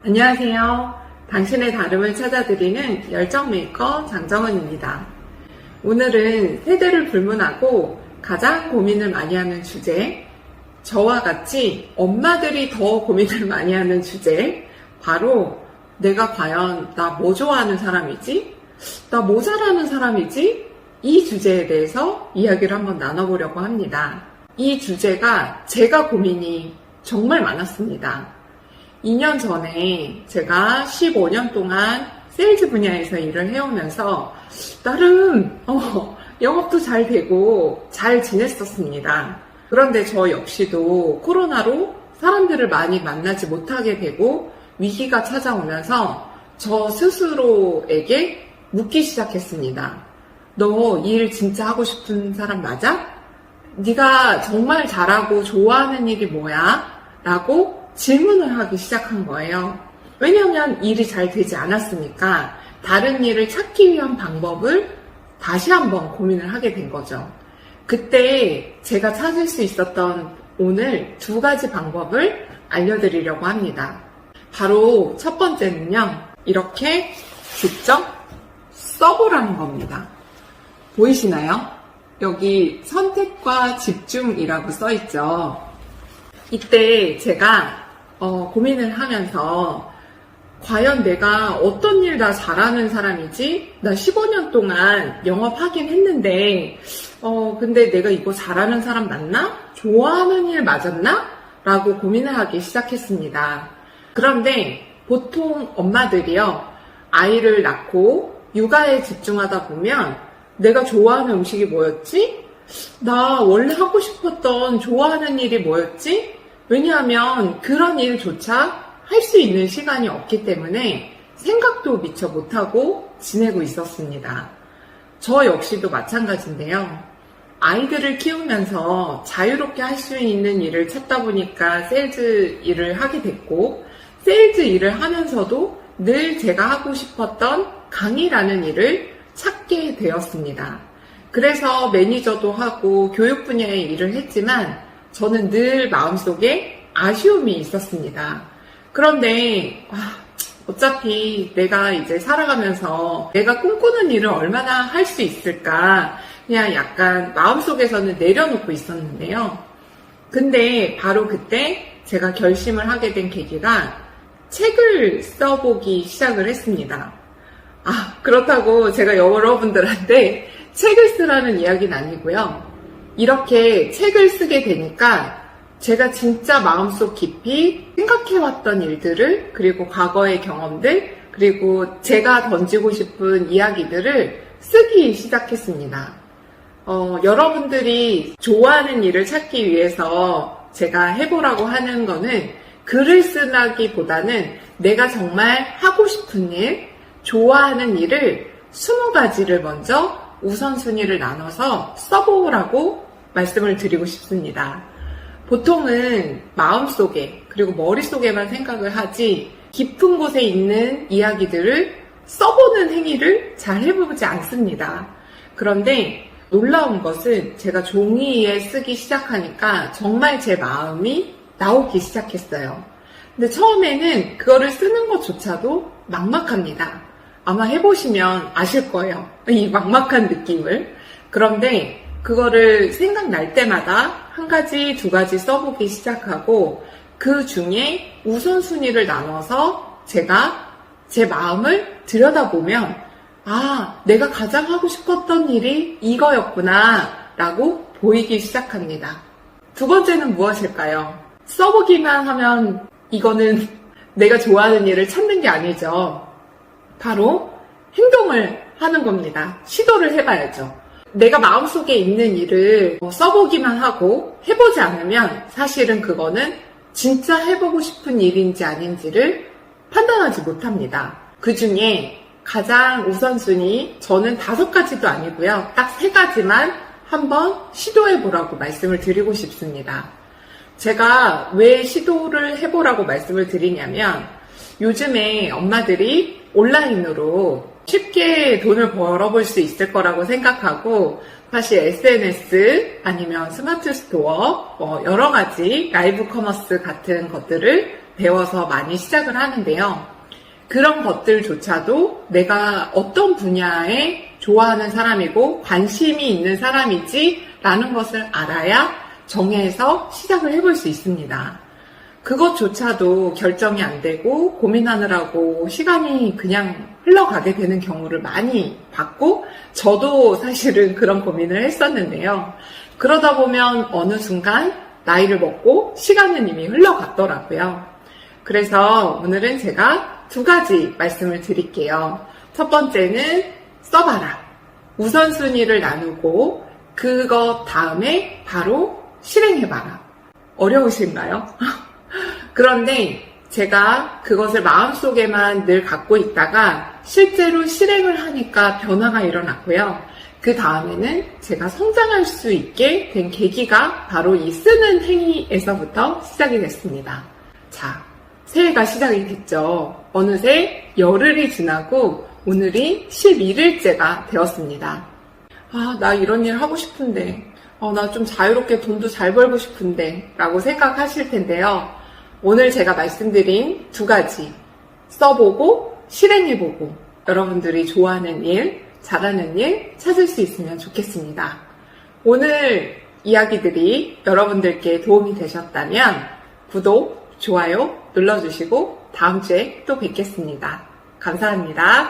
안녕하세요. 당신의 다름을 찾아드리는 열정 메이커 장정은입니다. 오늘은 세대를 불문하고 가장 고민을 많이 하는 주제, 저와 같이 엄마들이 더 고민을 많이 하는 주제, 바로 내가 과연 나 뭐 좋아하는 사람이지? 나 뭐 잘하는 사람이지? 이 주제에 대해서 이야기를 한번 나눠보려고 합니다. 이 주제가 제가 고민이 정말 많았습니다. 2년 전에 제가 15년 동안 세일즈 분야에서 일을 해오면서 나름 영업도 잘 되고 잘 지냈었습니다. 그런데 저 역시도 코로나로 사람들을 많이 만나지 못하게 되고 위기가 찾아오면서 저 스스로에게 묻기 시작했습니다. 너 이 일 진짜 하고 싶은 사람 맞아? 네가 정말 잘하고 좋아하는 일이 뭐야? 라고 질문을 하기 시작한 거예요. 왜냐하면 일이 잘 되지 않았으니까 다른 일을 찾기 위한 방법을 다시 한번 고민을 하게 된 거죠. 그때 제가 찾을 수 있었던 오늘 2가지 방법을 알려드리려고 합니다. 바로 첫 번째는요, 이렇게 직접 써보라는 겁니다. 보이시나요? 여기 선택과 집중이라고 써있죠. 이때 제가 고민을 하면서 과연 내가 어떤 일 다 잘하는 사람이지? 나 15년 동안 영업하긴 했는데 근데 내가 이거 잘하는 사람 맞나? 좋아하는 일 맞았나? 라고 고민을 하기 시작했습니다. 그런데 보통 엄마들이요, 아이를 낳고 육아에 집중하다 보면 내가 좋아하는 음식이 뭐였지? 나 원래 하고 싶었던 좋아하는 일이 뭐였지? 왜냐하면 그런 일조차 할 수 있는 시간이 없기 때문에 생각도 미처 못하고 지내고 있었습니다. 저 역시도 마찬가지인데요. 아이들을 키우면서 자유롭게 할 수 있는 일을 찾다 보니까 세일즈 일을 하게 됐고, 세일즈 일을 하면서도 늘 제가 하고 싶었던 강의라는 일을 찾게 되었습니다. 그래서 매니저도 하고 교육 분야의 일을 했지만 저는 늘 마음속에 아쉬움이 있었습니다. 그런데 어차피 내가 이제 살아가면서 내가 꿈꾸는 일을 얼마나 할 수 있을까, 그냥 약간 마음속에서는 내려놓고 있었는데요. 근데 바로 그때 제가 결심을 하게 된 계기가 책을 써보기 시작을 했습니다. 그렇다고 제가 여러분들한테 책을 쓰라는 이야기는 아니고요. 이렇게 책을 쓰게 되니까 제가 진짜 마음속 깊이 생각해왔던 일들을, 그리고 과거의 경험들, 그리고 제가 던지고 싶은 이야기들을 쓰기 시작했습니다. 여러분들이 좋아하는 일을 찾기 위해서 제가 해보라고 하는 거는 글을 쓰기보다는 내가 정말 하고 싶은 일, 좋아하는 일을 20가지를 먼저 우선순위를 나눠서 써보라고 말씀을 드리고 싶습니다. 보통은 마음속에 그리고 머릿속에만 생각을 하지 깊은 곳에 있는 이야기들을 써보는 행위를 잘 해보지 않습니다. 그런데 놀라운 것은 제가 종이에 쓰기 시작하니까 정말 제 마음이 나오기 시작했어요. 근데 처음에는 그거를 쓰는 것조차도 막막합니다. 아마 해보시면 아실 거예요, 이 막막한 느낌을. 그런데 그거를 생각날 때마다 1가지, 2가지 써보기 시작하고 그 중에 우선순위를 나눠서 제가 제 마음을 들여다보면 내가 가장 하고 싶었던 일이 이거였구나 라고 보이기 시작합니다. 2번째는 무엇일까요? 써보기만 하면 이거는 내가 좋아하는 일을 찾는 게 아니죠. 바로 행동을 하는 겁니다. 시도를 해봐야죠. 내가 마음속에 있는 일을 써보기만 하고 해보지 않으면 사실은 그거는 진짜 해보고 싶은 일인지 아닌지를 판단하지 못합니다. 그 중에 가장 우선순위, 저는 5가지도 아니고요, 딱 3가지만 한번 시도해보라고 말씀을 드리고 싶습니다. 제가 왜 시도를 해보라고 말씀을 드리냐면, 요즘에 엄마들이 온라인으로 쉽게 돈을 벌어볼 수 있을 거라고 생각하고 사실 SNS 아니면 스마트 스토어, 여러 가지 라이브 커머스 같은 것들을 배워서 많이 시작을 하는데요. 그런 것들조차도 내가 어떤 분야에 좋아하는 사람이고 관심이 있는 사람이지 라는 것을 알아야 정해서 시작을 해볼 수 있습니다. 그것조차도 결정이 안 되고 고민하느라고 시간이 그냥 흘러가게 되는 경우를 많이 봤고 저도 사실은 그런 고민을 했었는데요. 그러다 보면 어느 순간 나이를 먹고 시간은 이미 흘러갔더라고요. 그래서 오늘은 제가 2가지 말씀을 드릴게요. 첫 번째는 써봐라. 우선순위를 나누고 그것 다음에 바로 실행해봐라. 어려우신가요? 그런데 제가 그것을 마음속에만 늘 갖고 있다가 실제로 실행을 하니까 변화가 일어났고요. 그 다음에는 제가 성장할 수 있게 된 계기가 바로 이 쓰는 행위에서부터 시작이 됐습니다. 자, 새해가 시작이 됐죠. 어느새 열흘이 지나고 오늘이 11일째가 되었습니다. 아, 나 이런 일 하고 싶은데, 나 좀 자유롭게 돈도 잘 벌고 싶은데 라고 생각하실 텐데요. 오늘 제가 말씀드린 2가지 써보고 실행해보고 여러분들이 좋아하는 일, 잘하는 일 찾을 수 있으면 좋겠습니다. 오늘 이야기들이 여러분들께 도움이 되셨다면 구독, 좋아요 눌러주시고 다음 주에 또 뵙겠습니다. 감사합니다.